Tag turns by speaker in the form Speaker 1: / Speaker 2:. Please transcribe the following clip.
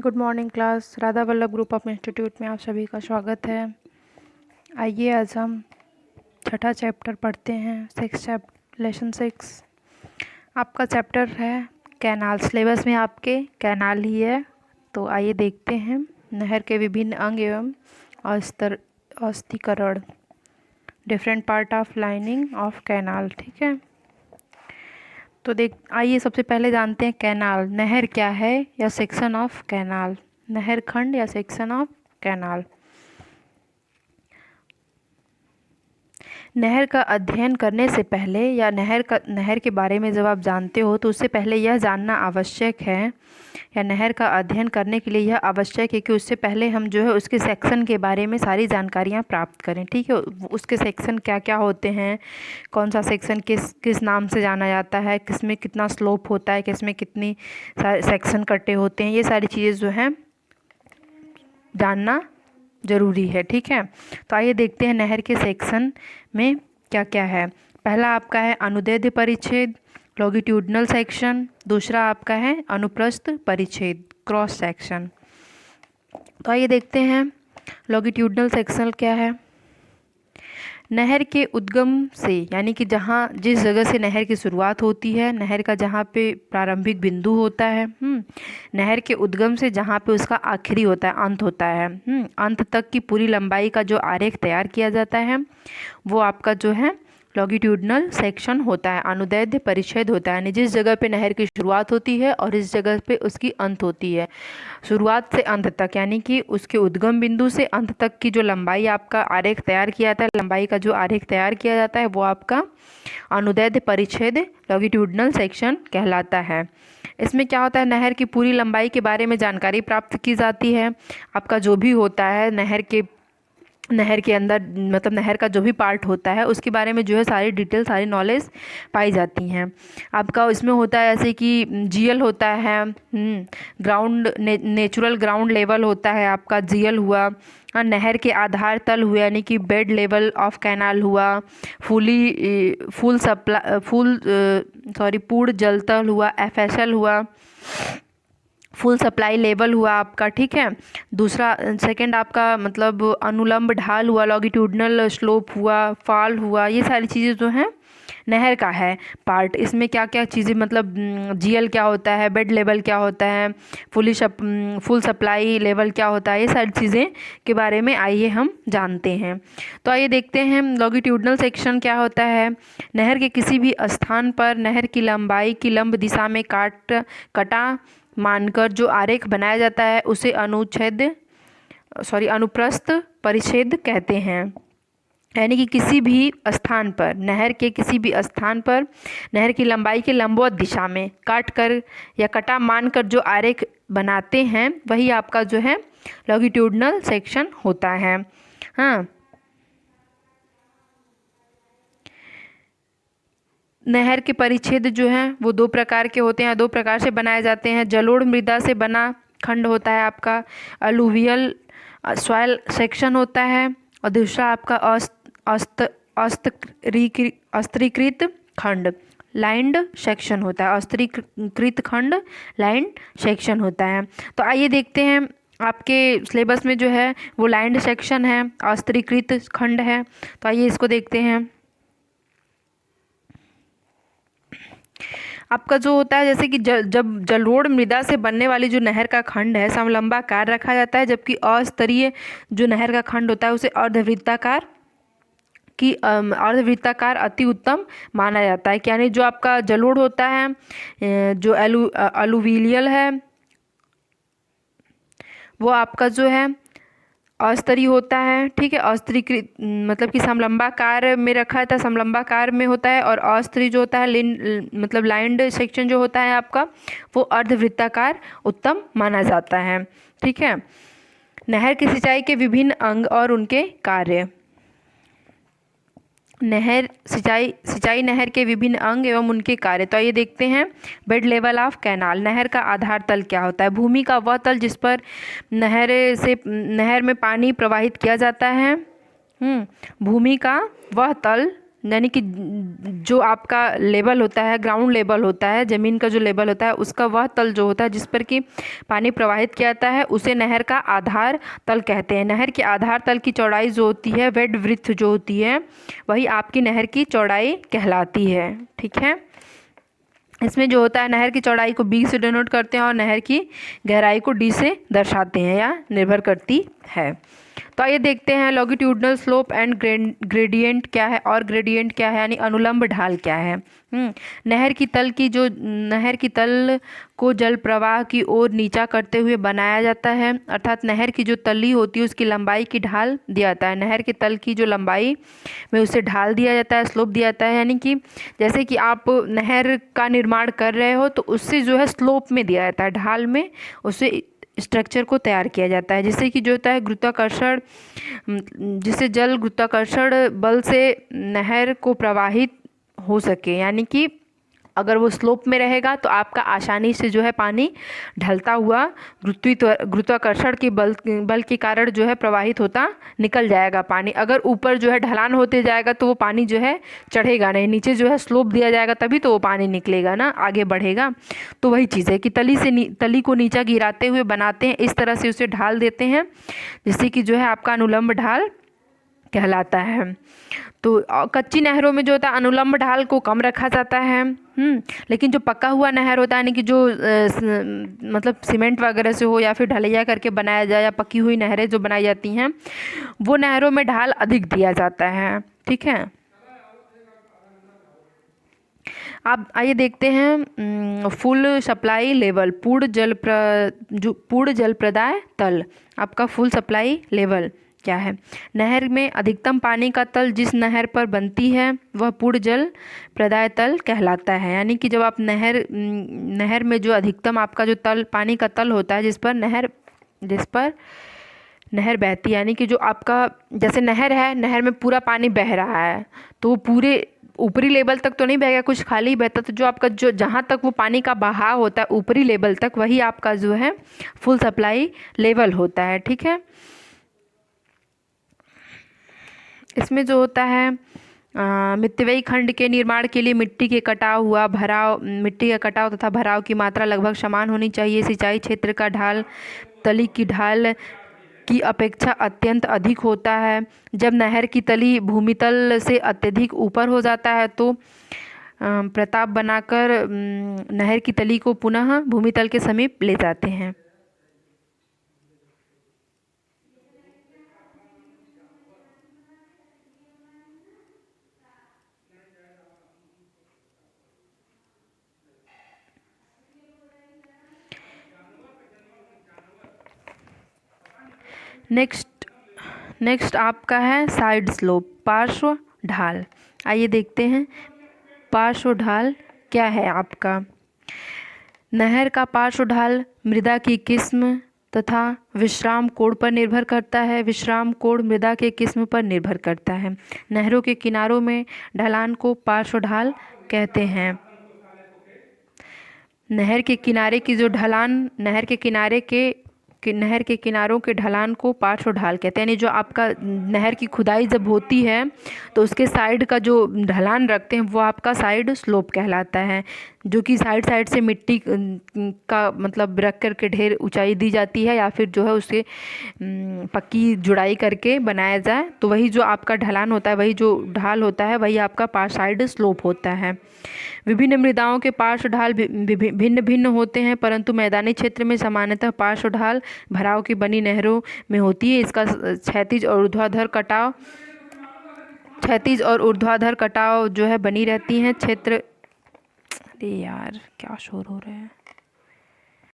Speaker 1: Good morning class. Radha Vallabh group of institute में आप सभी का स्वागत है। आइए आज हम छठा चैप्टर पढ़ते हैं। लेसन 6 आपका चैप्टर है कैनाल। सिलेबस में आपके कैनाल ही है। तो आइए देखते हैं नहर के विभिन्न अंग एवं अस्थिकरण, different part of lining of canal. ठीक है, तो आइए सबसे पहले जानते हैं कैनाल। नहर क्या है या सेक्शन ऑफ कैनाल। नहर खंड या सेक्शन ऑफ कैनाल। नहर का अध्ययन करने से पहले या नहर के बारे में जब आप जानते हो तो उससे पहले यह जानना आवश्यक है, या नहर का अध्ययन करने के लिए यह आवश्यक है कि उससे पहले हम जो है उसके सेक्शन के बारे में सारी जानकारियाँ प्राप्त करें। ठीक है, उसके सेक्शन क्या क्या होते हैं, कौन सा सेक्शन किस नाम से जाना जाता है, किस में कितना स्लोप होता है, किस में कितनी सेक्शन कटे होते हैं, ये सारी चीज़ें जो हैं जानना ज़रूरी है। ठीक है, तो आइए देखते हैं नहर के सेक्शन में क्या क्या है। पहला आपका है अनुदैर्ध्य परिच्छेद, लॉन्गिट्यूडनल सेक्शन। दूसरा आपका है अनुप्रस्थ परिच्छेद, क्रॉस सेक्शन। तो आइए देखते हैं लॉन्गिट्यूडनल सेक्शन क्या है। नहर के उद्गम से, यानी कि जिस जगह से नहर की शुरुआत होती है, नहर का जहाँ पे प्रारंभिक बिंदु होता है, नहर के उद्गम से जहाँ पे उसका आखिरी होता है, अंत होता है, अंत तक की पूरी लंबाई का जो आरेख तैयार किया जाता है वो आपका जो है लॉन्गिट्यूडनल सेक्शन होता है, अनुदैर्ध्य परिच्छेद होता है। यानी जिस जगह पे नहर की शुरुआत होती है और इस जगह पे उसकी अंत होती है, शुरुआत से अंत तक, यानी कि उसके उद्गम बिंदु से अंत तक की जो लंबाई आपका आरेख तैयार किया जाता है, लंबाई का जो आरेख तैयार किया जाता है वो आपका अनुदैर्ध्य परिच्छेद लॉन्गिट्यूडनल सेक्शन कहलाता है। इसमें क्या होता है, नहर की पूरी लंबाई के बारे में जानकारी प्राप्त की जाती है। आपका जो भी होता है नहर के अंदर, मतलब नहर का जो भी पार्ट होता है उसके बारे में जो है सारी डिटेल, सारी नॉलेज पाई जाती हैं। आपका इसमें होता है जैसे कि जीएल होता है, नेचुरल ग्राउंड लेवल होता है आपका, जीएल हुआ। नहर के आधार तल हुआ, यानी कि बेड लेवल ऑफ कैनाल हुआ। पूर्ण जल तल हुआ, एफएसएल हुआ। फुल सप्लाई लेवल हुआ आपका। ठीक है, दूसरा सेकंड आपका मतलब अनुलंब ढाल हुआ, लॉन्गिट्यूडनल स्लोप हुआ, फॉल हुआ। ये सारी चीज़ें जो हैं नहर का है पार्ट। इसमें क्या क्या चीज़ें, मतलब जीएल क्या होता है, बेड लेवल क्या होता है, फुल सप्लाई लेवल क्या होता है, ये सारी चीज़ें के बारे में आइए हम जानते हैं। तो आइए देखते हैं लॉन्गिट्यूडनल सेक्शन क्या होता है। नहर के किसी भी स्थान पर नहर की लंबाई की लंब दिशा में कटा मानकर जो आरेख बनाया जाता है उसे अनुप्रस्थ परिच्छेद कहते हैं। यानी कि किसी भी स्थान पर, नहर के किसी भी स्थान पर नहर की लंबाई के लंबवत दिशा में काट कर या कटा मानकर जो आरेख बनाते हैं वही आपका जो है लॉन्गिट्यूडनल सेक्शन होता है। हाँ, नहर के परिच्छेद जो हैं वो दो प्रकार के होते हैं, दो प्रकार से बनाए जाते हैं। जलोढ़ मृदा से बना खंड होता है आपका, अलूवियल सॉइल सेक्शन होता है। और दूसरा आपका अस्त्रीकृत खंड, लाइंड सेक्शन होता है। अस्त्रीकृत खंड लाइंड सेक्शन होता है। तो आइए देखते हैं, आपके सिलेबस में जो है वो लाइंड सेक्शन है, अस्त्रीकृत खंड है। तो आइए इसको देखते हैं। आपका जो होता है जैसे कि जब जलोढ़ मृदा से बनने वाली जो नहर का खंड है समलंबाकार रखा जाता है, जबकि अस्तरीय जो नहर का खंड होता है उसे अर्धवृत्ताकार अति उत्तम माना जाता है। यानी जो आपका जलोढ़ होता है, जो अलूवियल है, वो आपका जो है अस्तरीय होता है। ठीक है, अस्तरीकृत मतलब कि समलंबाकार में रखा था, समलंबाकार में होता है। और अस्तरीय जो होता है मतलब लाइंड सेक्शन जो होता है आपका, वो अर्धवृत्ताकार उत्तम माना जाता है। ठीक है, नहर की सिंचाई के विभिन्न अंग और उनके कार्य। सिंचाई नहर के विभिन्न अंग एवं उनके कार्य। तो आइए देखते हैं बेड लेवल ऑफ कैनाल। नहर का आधार तल क्या होता है। भूमि का वह तल जिस पर नहर में पानी प्रवाहित किया जाता है। भूमि का वह तल यानी कि जो आपका लेवल होता है, ग्राउंड लेवल होता है, ज़मीन का जो लेवल होता है उसका वह तल जो होता है जिस पर कि पानी प्रवाहित किया जाता है उसे नहर का आधार तल कहते हैं। नहर के आधार तल की चौड़ाई जो होती है, वेड विड्थ जो होती है, वही आपकी नहर की चौड़ाई कहलाती है। ठीक है, इसमें जो होता है नहर की चौड़ाई को बी से डिनोट करते हैं और नहर की गहराई को डी से दर्शाते हैं या निर्भर करती है। तो आइए देखते हैं लॉन्गिट्यूडनल स्लोप एंड ग्रेडियंट क्या है और ग्रेडियंट क्या है, यानी अनुलंब ढाल क्या है। नहर की तल को जल प्रवाह की ओर नीचा करते हुए बनाया जाता है, अर्थात नहर की जो तली होती है उसकी लंबाई की ढाल दिया जाता है। नहर के तल की जो लंबाई में उसे ढाल दिया जाता है, स्लोप दिया जाता है, यानी कि जैसे कि आप नहर का निर्माण कर रहे हो तो उससे जो है स्लोप में दिया जाता है, ढाल में उसे स्ट्रक्चर को तैयार किया जाता है, जिससे कि जो होता है गुरुत्वाकर्षण, जिससे जल गुरुत्वाकर्षण बल से नहर को प्रवाहित हो सके। यानी कि अगर वो स्लोप में रहेगा तो आपका आसानी से जो है पानी ढलता हुआ गुरुत्वाकर्षण के बल के कारण जो है प्रवाहित होता निकल जाएगा पानी। अगर ऊपर जो है ढलान होते जाएगा तो वो पानी जो है चढ़ेगा नहीं, नीचे जो है स्लोप दिया जाएगा तभी तो वो पानी निकलेगा ना, आगे बढ़ेगा। तो वही चीज़ है कि तली को नीचा गिराते हुए बनाते हैं, इस तरह से उसे ढाल देते हैं जिससे कि जो है आपका अनुलंब ढाल कहलाता है। तो कच्ची नहरों में जो होता है अनुलंब ढाल को कम रखा जाता है, लेकिन जो पका हुआ नहर होता है, यानी कि जो मतलब सीमेंट वगैरह से हो या फिर ढलैया करके बनाया जाए, या पकी हुई नहरें जो बनाई जाती हैं वो नहरों में ढाल अधिक दिया जाता है। ठीक है, आप आइए देखते हैं फुल सप्लाई लेवल, पूर्ण जल प्रदाय तल। आपका फुल सप्लाई लेवल क्या है? नहर में अधिकतम पानी का तल जिस नहर पर बनती है वह पूर्ण जल प्रदाय तल कहलाता है। यानी कि जब आप नहर में जो अधिकतम आपका जो तल, पानी का तल होता है जिस पर नहर बहती है, यानी कि जो आपका जैसे नहर है, नहर में पूरा पानी बह रहा है तो वो पूरे ऊपरी लेवल तक तो नहीं बहेगा, कुछ खाली बहता, तो जो आपका जो जहाँ तक वो पानी का बहाव होता है ऊपरी लेवल तक, वही आपका जो है फुल सप्लाई लेवल होता है। ठीक है, इसमें जो होता है मितव्ययी खंड के निर्माण के लिए मिट्टी का कटाव तथा भराव की मात्रा लगभग समान होनी चाहिए। सिंचाई क्षेत्र का ढाल तली की ढाल की अपेक्षा अत्यंत अधिक होता है। जब नहर की तली भूमितल से अत्यधिक ऊपर हो जाता है तो प्रताप बनाकर नहर की तली को पुनः भूमितल के समीप ले जाते हैं। नेक्स्ट आपका है साइड स्लोप, पार्श्व ढाल। आइए देखते हैं पार्श्व ढाल क्या है आपका। नहर का पार्श्व ढाल मृदा की किस्म तथा विश्राम कोण पर निर्भर करता है। विश्राम कोण मृदा के किस्म पर निर्भर करता है। नहरों के किनारों में ढलान को पार्श्व ढाल कहते हैं। नहर के किनारे की जो ढलान, नहर के किनारों के ढलान को पार्श्व ढाल कहते हैं। यानी जो आपका नहर की खुदाई जब होती है तो उसके साइड का जो ढलान रखते हैं वो आपका साइड स्लोप कहलाता है, जो कि साइड से मिट्टी का मतलब रख करके ढेर ऊंचाई दी जाती है या फिर जो है उसे पक्की जुड़ाई करके बनाया जाए, तो वही जो आपका ढलान होता है, वही जो ढाल होता है, वही आपका साइड स्लोप होता है। विभिन्न मृदाओं के पार्श्व ढाल भिन्न भिन्न होते हैं, परंतु मैदानी क्षेत्र में सामान्यतः पार्श्व ढाल भराव की बनी नहरों में होती है। इसका क्षैतिज और ऊर्ध्वाधर कटाव जो है बनी रहती हैं। अरे यार क्या शोर हो रहे हैं।